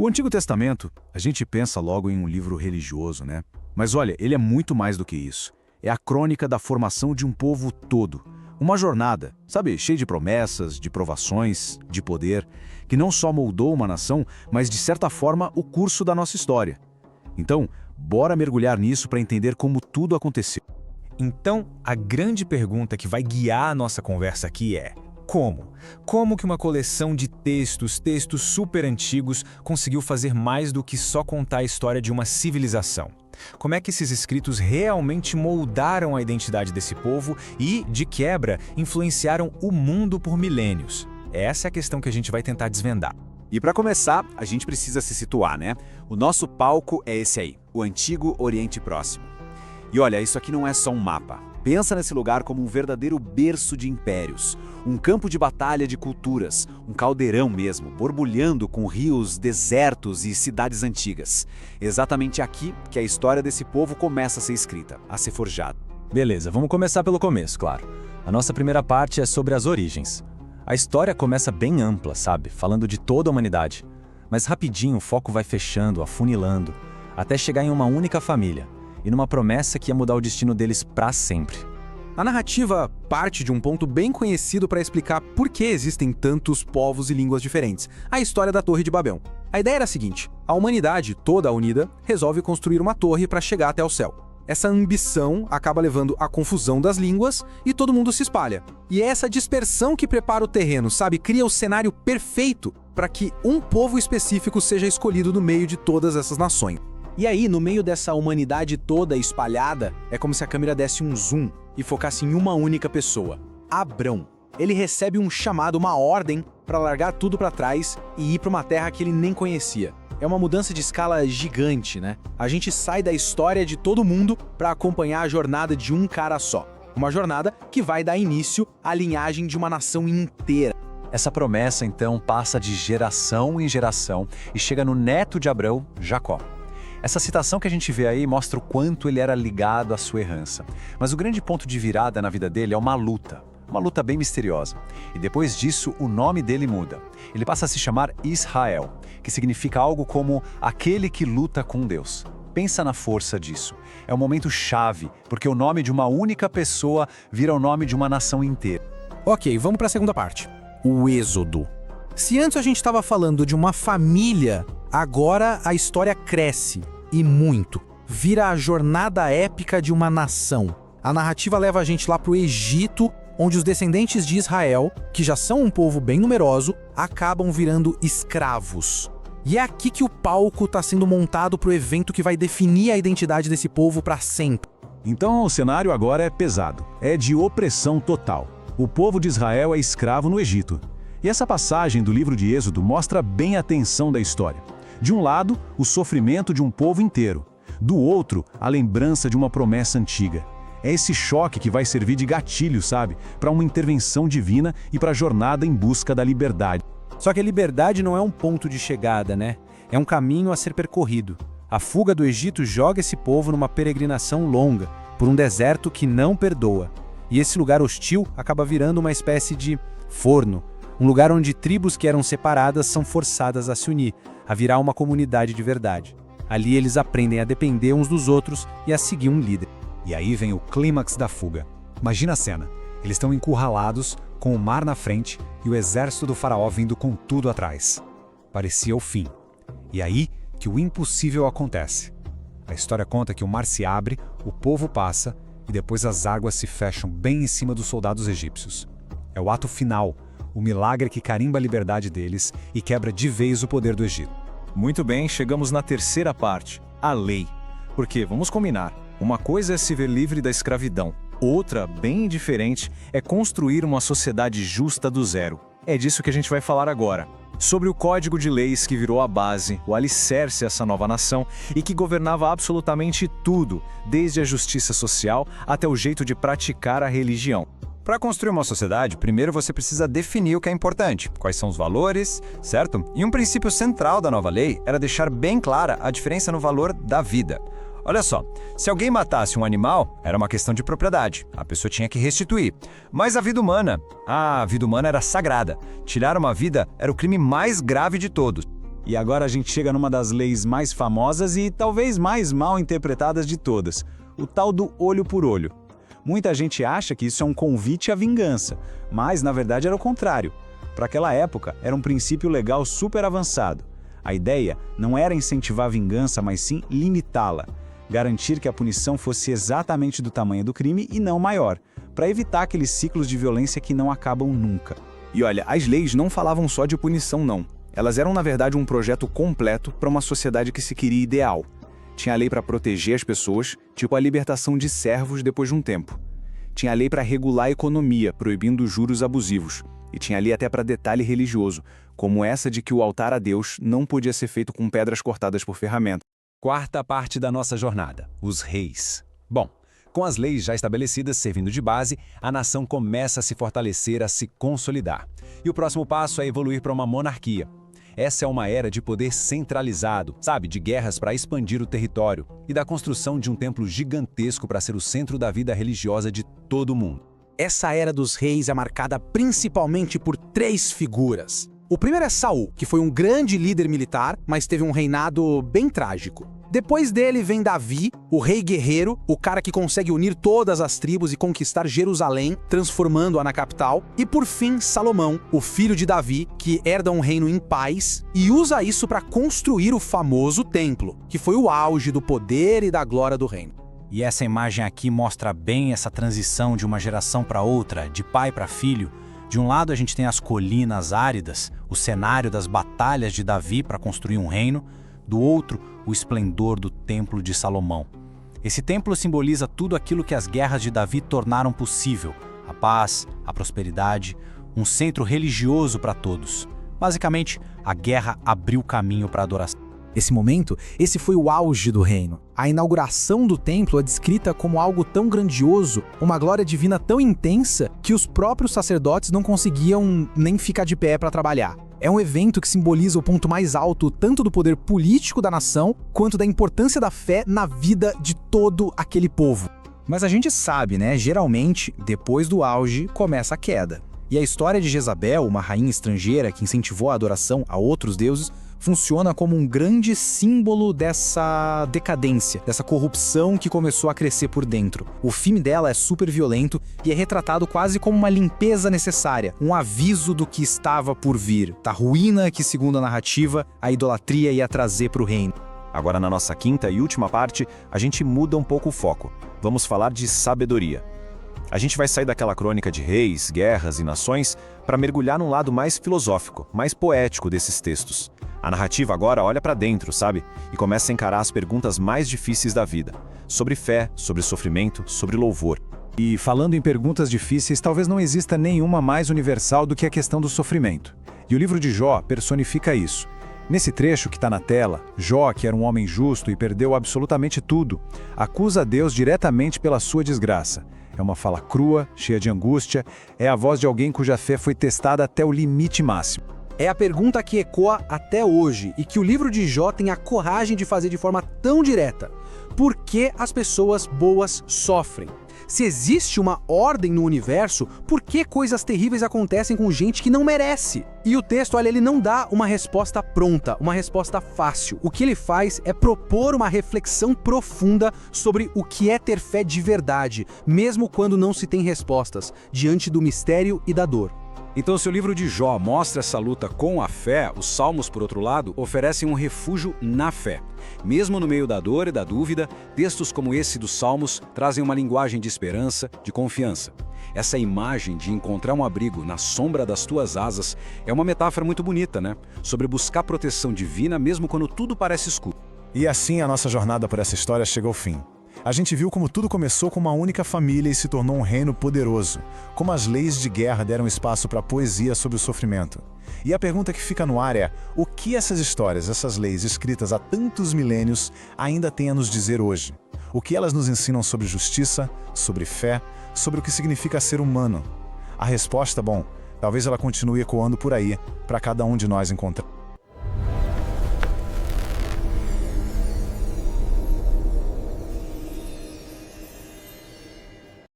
O Antigo Testamento, a gente pensa logo em um livro religioso, né? Mas olha, ele é muito mais do que isso. É a crônica da formação de um povo todo. Uma jornada, sabe, cheia de promessas, de provações, de poder, que não só moldou uma nação, mas de certa forma o curso da nossa história. Então, bora mergulhar nisso para entender como tudo aconteceu. Então, a grande pergunta que vai guiar a nossa conversa aqui é: como? Como que uma coleção de textos super antigos conseguiu fazer mais do que só contar a história de uma civilização? Como é que esses escritos realmente moldaram a identidade desse povo e, de quebra, influenciaram o mundo por milênios? Essa é a questão que a gente vai tentar desvendar. E para começar, a gente precisa se situar, né? O nosso palco é esse aí, o Antigo Oriente Próximo. E olha, isso aqui não é só um mapa. Pensa nesse lugar como um verdadeiro berço de impérios, um campo de batalha de culturas, um caldeirão mesmo, borbulhando com rios, desertos e cidades antigas. Exatamente aqui que a história desse povo começa a ser escrita, a ser forjada. Beleza, vamos começar pelo começo, claro. A nossa primeira parte é sobre as origens. A história começa bem ampla, sabe? Falando de toda a humanidade. Mas rapidinho o foco vai fechando, afunilando, até chegar em uma única família. E numa promessa que ia mudar o destino deles para sempre. A narrativa parte de um ponto bem conhecido para explicar por que existem tantos povos e línguas diferentes, a história da Torre de Babel. A ideia era a seguinte: a humanidade, toda unida, resolve construir uma torre para chegar até o céu. Essa ambição acaba levando à confusão das línguas e todo mundo se espalha. E é essa dispersão que prepara o terreno, sabe? Cria o cenário perfeito para que um povo específico seja escolhido no meio de todas essas nações. E aí, no meio dessa humanidade toda espalhada, é como se a câmera desse um zoom e focasse em uma única pessoa, Abrão. Ele recebe um chamado, uma ordem, para largar tudo para trás e ir para uma terra que ele nem conhecia. É uma mudança de escala gigante, né? A gente sai da história de todo mundo para acompanhar a jornada de um cara só. Uma jornada que vai dar início à linhagem de uma nação inteira. Essa promessa, então, passa de geração em geração e chega no neto de Abrão, Jacó. Essa citação que a gente vê aí mostra o quanto ele era ligado à sua herança. Mas o grande ponto de virada na vida dele é uma luta bem misteriosa. E depois disso, o nome dele muda. Ele passa a se chamar Israel, que significa algo como aquele que luta com Deus. Pensa na força disso. É um momento chave, porque o nome de uma única pessoa vira o nome de uma nação inteira. Ok, vamos para a segunda parte. O Êxodo. Se antes a gente estava falando de uma família, agora a história cresce, e muito. Vira a jornada épica de uma nação. A narrativa leva a gente lá para o Egito, onde os descendentes de Israel, que já são um povo bem numeroso, acabam virando escravos. E é aqui que o palco está sendo montado para o evento que vai definir a identidade desse povo para sempre. Então o cenário agora é pesado, é de opressão total. O povo de Israel é escravo no Egito. E essa passagem do livro de Êxodo mostra bem a tensão da história. De um lado, o sofrimento de um povo inteiro. Do outro, a lembrança de uma promessa antiga. É esse choque que vai servir de gatilho, sabe? Para uma intervenção divina e para a jornada em busca da liberdade. Só que a liberdade não é um ponto de chegada, né? É um caminho a ser percorrido. A fuga do Egito joga esse povo numa peregrinação longa, por um deserto que não perdoa. E esse lugar hostil acaba virando uma espécie de forno. Um lugar onde tribos que eram separadas são forçadas a se unir, a virar uma comunidade de verdade. Ali eles aprendem a depender uns dos outros e a seguir um líder. E aí vem o clímax da fuga. Imagina a cena. Eles estão encurralados, com o mar na frente e o exército do faraó vindo com tudo atrás. Parecia o fim. E aí que o impossível acontece. A história conta que o mar se abre, o povo passa e depois as águas se fecham bem em cima dos soldados egípcios. É o ato final, o milagre que carimba a liberdade deles e quebra de vez o poder do Egito. Muito bem, chegamos na terceira parte, a lei. Porque, vamos combinar, uma coisa é se ver livre da escravidão, outra, bem diferente, é construir uma sociedade justa do zero. É disso que a gente vai falar agora. Sobre o código de leis que virou a base, o alicerce a essa nova nação e que governava absolutamente tudo, desde a justiça social até o jeito de praticar a religião. Para construir uma sociedade, primeiro você precisa definir o que é importante, quais são os valores, certo? E um princípio central da nova lei era deixar bem clara a diferença no valor da vida. Olha só, se alguém matasse um animal, era uma questão de propriedade, a pessoa tinha que restituir. Mas a vida humana era sagrada. Tirar uma vida era o crime mais grave de todos. E agora a gente chega numa das leis mais famosas e talvez mais mal interpretadas de todas, o tal do olho por olho. Muita gente acha que isso é um convite à vingança, mas na verdade era o contrário. Para aquela época, era um princípio legal super avançado. A ideia não era incentivar a vingança, mas sim limitá-la. Garantir que a punição fosse exatamente do tamanho do crime e não maior, para evitar aqueles ciclos de violência que não acabam nunca. E olha, as leis não falavam só de punição, não. Elas eram, na verdade, um projeto completo para uma sociedade que se queria ideal. Tinha a lei para proteger as pessoas, tipo a libertação de servos depois de um tempo. Tinha a lei para regular a economia, proibindo juros abusivos. E tinha a lei até para detalhe religioso, como essa de que o altar a Deus não podia ser feito com pedras cortadas por ferramenta. Quarta parte da nossa jornada, os reis. Bom, com as leis já estabelecidas servindo de base, a nação começa a se fortalecer, a se consolidar. E o próximo passo é evoluir para uma monarquia. Essa é uma era de poder centralizado, sabe, de guerras para expandir o território e da construção de um templo gigantesco para ser o centro da vida religiosa de todo o mundo. Essa era dos reis é marcada principalmente por 3 figuras. O primeiro é Saul, que foi um grande líder militar, mas teve um reinado bem trágico. Depois dele vem Davi, o rei guerreiro, o cara que consegue unir todas as tribos e conquistar Jerusalém, transformando-a na capital. E por fim, Salomão, o filho de Davi, que herda um reino em paz e usa isso para construir o famoso templo, que foi o auge do poder e da glória do reino. E essa imagem aqui mostra bem essa transição de uma geração para outra, de pai para filho. De um lado a gente tem as colinas áridas, o cenário das batalhas de Davi para construir um reino. Do outro, o esplendor do Templo de Salomão. Esse templo simboliza tudo aquilo que as guerras de Davi tornaram possível: a paz, a prosperidade, um centro religioso para todos. Basicamente, a guerra abriu caminho para a adoração. Esse momento, esse foi o auge do reino. A inauguração do templo é descrita como algo tão grandioso, uma glória divina tão intensa, que os próprios sacerdotes não conseguiam nem ficar de pé para trabalhar. É um evento que simboliza o ponto mais alto tanto do poder político da nação, quanto da importância da fé na vida de todo aquele povo. Mas a gente sabe, né? Geralmente, depois do auge, começa a queda. E a história de Jezabel, uma rainha estrangeira que incentivou a adoração a outros deuses, funciona como um grande símbolo dessa decadência, dessa corrupção que começou a crescer por dentro. O fim dela é super violento e é retratado quase como uma limpeza necessária, um aviso do que estava por vir, da ruína que, segundo a narrativa, a idolatria ia trazer para o reino. Agora, na nossa quinta e última parte, a gente muda um pouco o foco. Vamos falar de sabedoria. A gente vai sair daquela crônica de reis, guerras e nações para mergulhar num lado mais filosófico, mais poético desses textos. A narrativa agora olha para dentro, sabe? E começa a encarar as perguntas mais difíceis da vida. Sobre fé, sobre sofrimento, sobre louvor. E falando em perguntas difíceis, talvez não exista nenhuma mais universal do que a questão do sofrimento. E o livro de Jó personifica isso. Nesse trecho que está na tela, Jó, que era um homem justo e perdeu absolutamente tudo, acusa Deus diretamente pela sua desgraça. É uma fala crua, cheia de angústia, é a voz de alguém cuja fé foi testada até o limite máximo. É a pergunta que ecoa até hoje e que o livro de Jó tem a coragem de fazer de forma tão direta. Por que as pessoas boas sofrem? Se existe uma ordem no universo, por que coisas terríveis acontecem com gente que não merece? E o texto, olha, ele não dá uma resposta pronta, uma resposta fácil. O que ele faz é propor uma reflexão profunda sobre o que é ter fé de verdade, mesmo quando não se tem respostas, diante do mistério e da dor. Então, se o livro de Jó mostra essa luta com a fé, os Salmos, por outro lado, oferecem um refúgio na fé. Mesmo no meio da dor e da dúvida, textos como esse dos Salmos trazem uma linguagem de esperança, de confiança. Essa imagem de encontrar um abrigo na sombra das tuas asas é uma metáfora muito bonita, né? Sobre buscar proteção divina mesmo quando tudo parece escuro. E assim a nossa jornada por essa história chega ao fim. A gente viu como tudo começou com uma única família e se tornou um reino poderoso, como as leis de guerra deram espaço para a poesia sobre o sofrimento. E a pergunta que fica no ar é: o que essas histórias, essas leis escritas há tantos milênios ainda têm a nos dizer hoje? O que elas nos ensinam sobre justiça, sobre fé, sobre o que significa ser humano? A resposta, bom, talvez ela continue ecoando por aí, para cada um de nós encontrar.